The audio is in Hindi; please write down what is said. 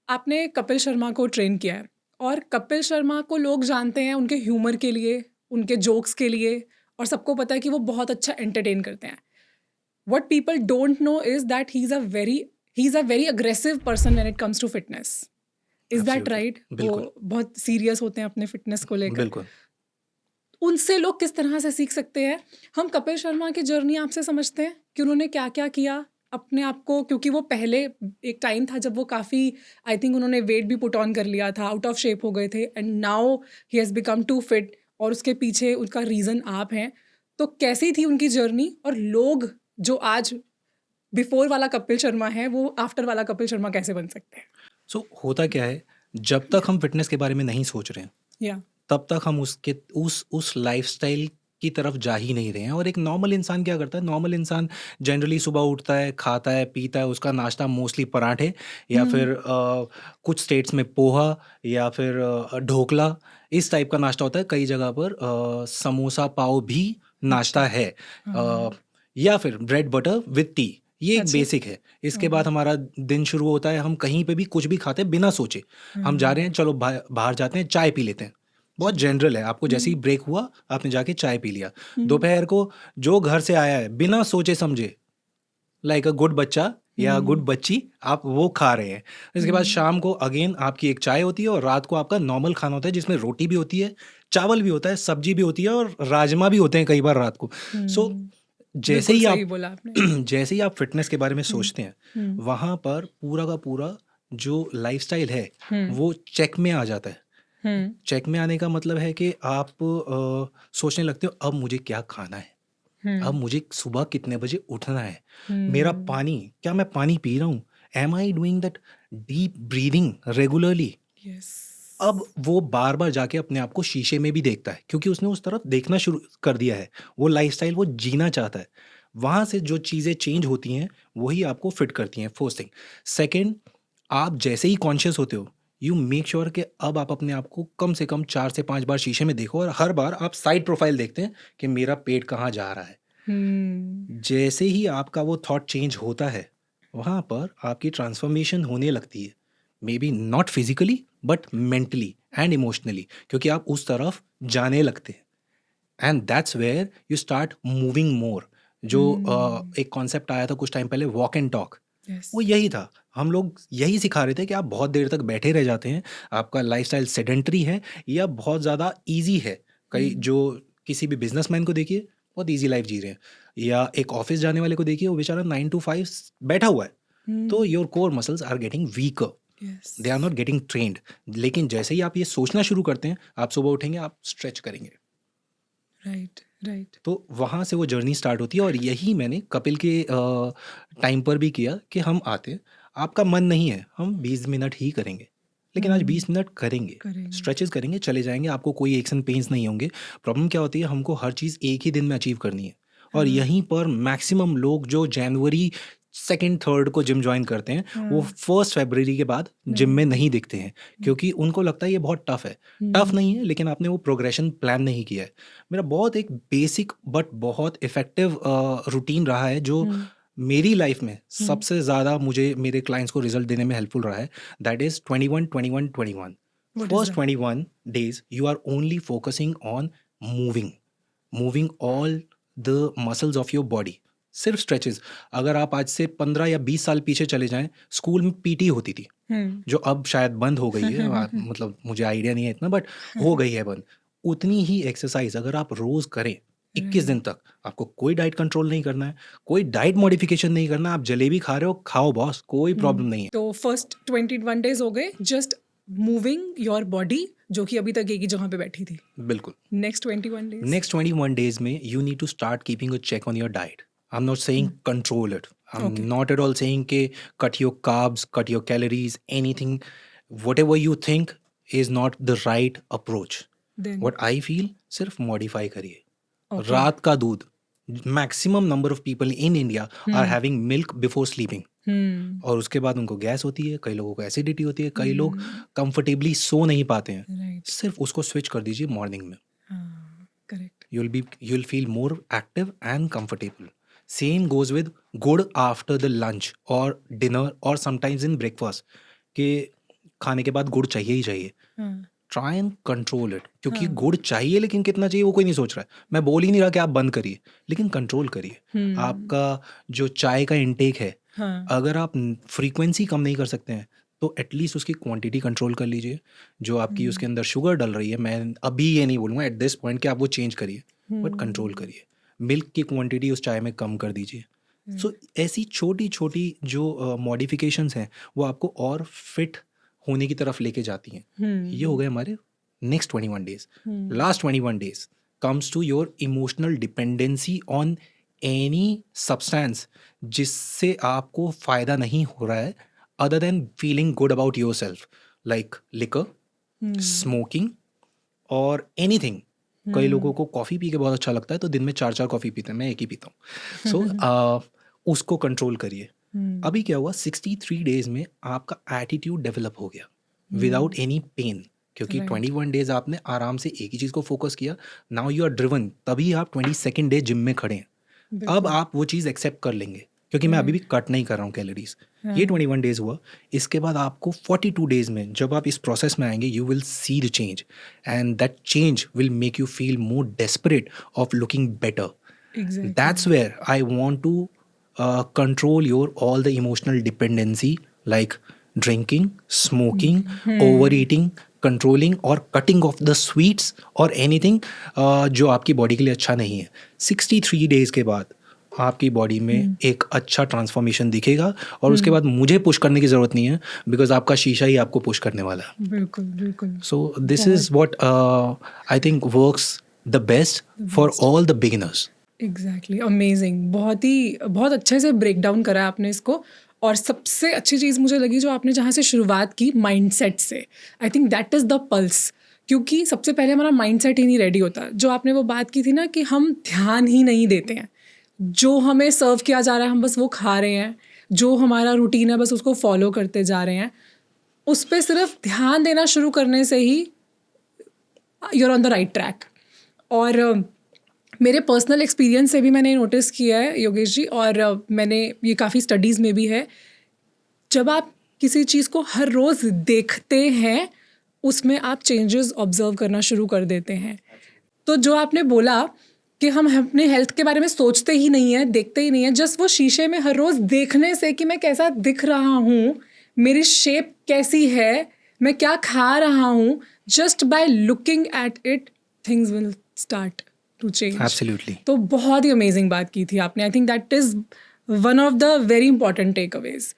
आपने कपिल शर्मा को ट्रेन किया है और कपिल शर्मा को लोग जानते हैं उनके ह्यूमर के लिए, उनके जोक्स के लिए और सबको पता है कि वो बहुत अच्छा एंटरटेन करते हैं। What people don't know is that he is a very aggressive person when it comes to fitness. Is that absolutely, right? वो बिल्कुल, बहुत सीरियस होते हैं अपने फिटनेस को लेकर। बिल्कुल। उनसे लोग किस तरह से सीख सकते हैं? हम कपिल शर्मा की जर्नी आपसे समझते हैं कि उन्होंने क्या-क्या किया अपने आप को, क्योंकि वो पहले एक टाइम था जब वो काफ़ी, आई थिंक उन्होंने वेट भी पुट ऑन कर लिया था, आउट ऑफ शेप हो गए थे and now he has become too fit और उसके पीछे उनका रीज़न आप हैं। तो कैसी थी उनकी जर्नी और लोग जो आज बिफ़ोर वाला कपिल शर्मा है, वो आफ्टर वाला कपिल शर्मा कैसे बन सकते हैं? सो होता क्या है, जब तक हम फ़िटनेस के बारे में नहीं सोच रहे हैं, या तब तक हम उसके उस लाइफ़स्टाइल की तरफ जा ही नहीं रहे हैं। और एक नॉर्मल इंसान क्या करता है, नॉर्मल इंसान जनरली सुबह उठता है, खाता है, पीता है, उसका नाश्ता मोस्टली पराठे या हुँ, फिर कुछ स्टेट्स में पोहा या फिर ढोकला, इस टाइप का नाश्ता होता है। कई जगह पर समोसा, पाव भी अच्छा। नाश्ता है। हाँ, अ, या फिर ब्रेड बटर विथ टी, ये एक अच्छा। बेसिक है। इसके बाद हाँ, हमारा दिन शुरू होता है, हम कहीं पे भी कुछ भी खाते हैं बिना सोचे। हम जा रहे हैं, हाँ, चलो बाहर जाते हैं, चाय पी लेते हैं। बहुत जी। जनरल है, आपको जैसे ही हुँ, ब्रेक हुआ, आपने जाके चाय पी लिया। हुँ, दोपहर को जो घर से आया है, बिना सोचे-समझे, लाइक अ गुड बच्चा या गुड हुँ, बच्ची, आप वो खा रहे हैं। इसके बाद हुँ, शाम को अगेन आपकी एक चाय होती है और रात को आपका नॉर्मल खाना होता है, जिसमें रोटी भी होती है, चावल भी होता है, सब्जी भी होती है और राजमा भी होते हैं कई बार रात को। सो हुँ। जैसे बिल्कुल ही सही आप बोला आपने। जैसे ही आप फ़िटनेस के बारे में हुँ, सोचते हैं, हुँ, वहाँ पर पूरा का पूरा जो लाइफ़स्टाइल है, हुँ, वो चेक में आ जाता है। हुँ, चेक में आने का मतलब है कि आप सोचने लगते हो, अब मुझे क्या खाना है? अब हुँ, मुझे सुबह कितने बजे उठना है? मेरा हुँ, पानी, क्या मैं पानी पी रहा हूँ? Am I doing that deep breathing regularly? Yes. अब वो बार-बार जाके अपने आप को शीशे में भी देखता है, क्योंकि उसने उस तरफ देखना शुरू कर दिया है। वो लाइफ़स्टाइल वो जीना चाहता है। वहाँ से जो चीज़ें चेंज होती हैं, वही आपको फिट करती हैं, फर्स्ट थिंग। सेकंड, आप जैसे ही कॉन्शियस होते हो, यू मेक श्योर कि अब आप अपने आप को कम से कम 4 से 5 बार शीशे में देखो और हर बार आप साइड प्रोफाइल देखते हैं कि मेरा पेट कहाँ जा रहा है। हुँ, जैसे ही आपका वो थॉट चेंज होता है, वहाँ पर आपकी ट्रांसफ़ॉर्मेशन होने लगती है। Maybe not physically but mentally and emotionally, क्योंकि आप उस तरफ जाने लगते हैं। And that's where you start moving more. जो हुँ, एक कॉन्सेप्ट आया था कुछ टाइम पहले, वॉक एंड टॉक, यस। वो यही था। हम लोग यही सिखा रहे थे कि आप बहुत देर तक बैठे रह जाते हैं, आपका लाइफ़स्टाइल सेडेंटरी है या बहुत ज़्यादा ईज़ी है। कई हुँ, जो किसी भी बिज़नेसमैन को देखिए, बहुत ईज़ी लाइफ़ जी रहे हैं, या एक ऑफ़िस जाने वाले को देखिए, वो बेचारा 9 टू 5 बैठा हुआ है। तो hmm, your core muscles are getting weaker, yes, they are not getting trained. लेकिन जैसे ही आप ये सोचना शुरू करते हैं, आप सुबह उठेंगे, आप स्ट्रेच करेंगे। Right, right. तो वहाँ से वो जर्नी स्टार्ट होती है और यही मैंने कपिल के टाइम पर भी किया कि हम आते, आपका मन नहीं है, हम 20 मिनट ही करेंगे। लेकिन आज हुँ, 20 मिनट करेंगे, करेंगे। स्ट्रेचेज़ करेंगे, चले जाएँगे, आपको कोई एक्स एंड पेन्स नहीं होंगे। प्रॉब्लम क्या होती है, हमको हर चीज़ एक ही दिन में अचीव करनी है। और हाँ, यहीं पर मैक्सिमम लोग जो जनवरी 2nd 3rd को जिम जॉइन करते हैं, वो हाँ, 1st फरवरी के बाद जिम में नहीं, नहीं दिखते हैं, हुँ, क्योंकि उनको लगता है ये बहुत टफ़ है। टफ़ नहीं हुँ, है, लेकिन आपने वो प्रोग्रेशन प्लान नहीं किया है। मेरा बहुत एक बेसिक बट बहुत इफ़ेक्टिव रूटीन रहा है, जो हुँ, मेरी लाइफ में हुँ, सबसे ज़्यादा मुझे मेरे क्लाइंट्स को रिज़ल्ट देने में हेल्पफुल रहा है। That is 21-21-21। What is first that? 21 days you are only focusing on moving, moving all the muscles of your body. सिर्फ स्ट्रेचेज़। अगर आप आज से 15 या 20 साल पीछे चले जाएँ, स्कूल में पीटी होती थी, हुँ, जो अब शायद बंद हो गई है। मतलब मुझे आइडिया नहीं है इतना, बट हो गई है बंद। उतनी ही एक्सरसाइज अगर आप रोज़ करें 21 दिन राइट। तक, आपको कोई डाइट कंट्रोल नहीं करना है, कोई डाइट मॉडिफिकेशन नहीं करना है, आप जलेबी खा रहे हो, खाओ बॉस, कोई प्रॉब्लम हुँ, नहीं है। तो फर्स्ट 21 डेज़ हो गए जस्ट मूविंग योर बॉडी, जो कि अभी तक एक ही जगह पे बैठी थी। बिल्कुल। Next 21 days? नेक्स्ट 21 डेज में you need to start keeping a check on your diet. I am not saying hmm, control it, I am okay, not at all saying के cut your carbs, cut your calories, anything. Whatever you think is not the right approach. Then what I feel, सिर्फ मॉडिफाई करिए। ओके, रात का दूध, maximum number of people in India are hmm, having milk before sleeping, हुँ, और उसके बाद उनको गैस होती है, कई लोगों को एसिडिटी होती है, कई लोग हुँ, कंफर्टेबली सो नहीं पाते हैं। राइट, सिर्फ उसको स्विच कर दीजिए मॉर्निंग में, हाँ, correct, you'll feel more active and comfortable. Same goes with good after the lunch or dinner or sometimes in breakfast, कि खाने के बाद गुड़ चाहिए ही चाहिए, हाँ, ट्राई एंड कंट्रोल इट, क्योंकि हाँ, गुड़ चाहिए लेकिन कितना चाहिए वो कोई नहीं सोच रहा है। मैं बोल ही नहीं रहा कि आप बंद करिए, लेकिन कंट्रोल करिए। आपका जो चाय का इंटेक है, हाँ, अगर आप फ्रीक्वेंसी कम नहीं कर सकते हैं तो एटलीस्ट उसकी क्वांटिटी कंट्रोल कर लीजिए। जो आपकी उसके अंदर शुगर डल रही है, मैं अभी ये नहीं बोलूँगा एट दिस पॉइंट कि आप वो चेंज करिए, बट कंट्रोल करिए। मिल्क की क्वांटिटी उस चाय में कम कर दीजिए। सो ऐसी छोटी छोटी जो मॉडिफिकेशंस हैं वो आपको और फिट होने की तरफ लेके जाती हैं। ये हो गए हमारे next 21 days. Last 21 days comes to your emotional dependency on any substance जिससे आपको फ़ायदा नहीं हो रहा है other than feeling good about yourself, like liquor, smoking और एनीथिंग। कई लोगों को कॉफ़ी पी के बहुत अच्छा लगता है तो दिन में 4 कॉफ़ी पीते हैं, मैं एक ही पीता हूँ। सो उसको कंट्रोल करिए। अभी क्या हुआ, 63 डेज में आपका एटीट्यूड डेवलप हो गया विदाउट एनी पेन, क्योंकि 21 डेज आपने आराम से एक ही चीज़ को फोकस किया। नाउ यू आर ड्रिवन, तभी आप 22nd डे जिम में खड़े हैं। अब आप वो चीज़ एक्सेप्ट कर लेंगे क्योंकि मैं अभी भी कट नहीं कर रहा हूँ कैलोरीज। ये 21 डेज हुआ। इसके बाद आपको 42 डेज में जब आप इस प्रोसेस में आएंगे, you will see the change and that change will make you feel more desperate of looking better. That's where I want to control your all the emotional dependency, like drinking, smoking, overeating, controlling और cutting off the sweets और anything जो आपकी बॉडी के लिए अच्छा नहीं है। 63 डेज के बाद आपकी बॉडी में एक अच्छा ट्रांसफॉर्मेशन दिखेगा और उसके बाद मुझे पुश करने की ज़रूरत नहीं है, बिकॉज आपका शीशा ही आपको पुश करने वाला है। बिल्कुल बिल्कुल। So this is what I think works the best for all the beginners. Exactly, amazing. बहुत अच्छे से ब्रेक डाउन करा आपने इसको। और सबसे अच्छी चीज़ मुझे लगी जो आपने जहाँ से शुरुआत की, माइंडसेट से। आई think that is the pulse, क्योंकि सबसे पहले हमारा माइंडसेट ही नहीं रेडी होता। जो आपने वो बात की थी ना कि हम ध्यान ही नहीं देते हैं, जो हमें सर्व किया जा रहा है हम बस वो खा रहे हैं, जो हमारा रूटीन है बस उसको फॉलो करते जा रहे हैं। उस पर सिर्फ ध्यान देना शुरू करने से ही you're on the right track। और मेरे पर्सनल एक्सपीरियंस से भी मैंने नोटिस किया है योगेश जी, और मैंने ये काफ़ी स्टडीज़ में भी है, जब आप किसी चीज़ को हर रोज़ देखते हैं उसमें आप चेंजेस ऑब्जर्व करना शुरू कर देते हैं। तो जो आपने बोला कि हम अपने हेल्थ के बारे में सोचते ही नहीं हैं, देखते ही नहीं हैं, जस्ट वो शीशे में हर रोज़ देखने से कि मैं कैसा दिख रहा हूँ, मेरी शेप कैसी है, मैं क्या खा रहा हूँ, just by looking at it things will start to change. Absolutely. तो बहुत ही अमेजिंग बात की थी आपने। I think that is one of the very important take Awez.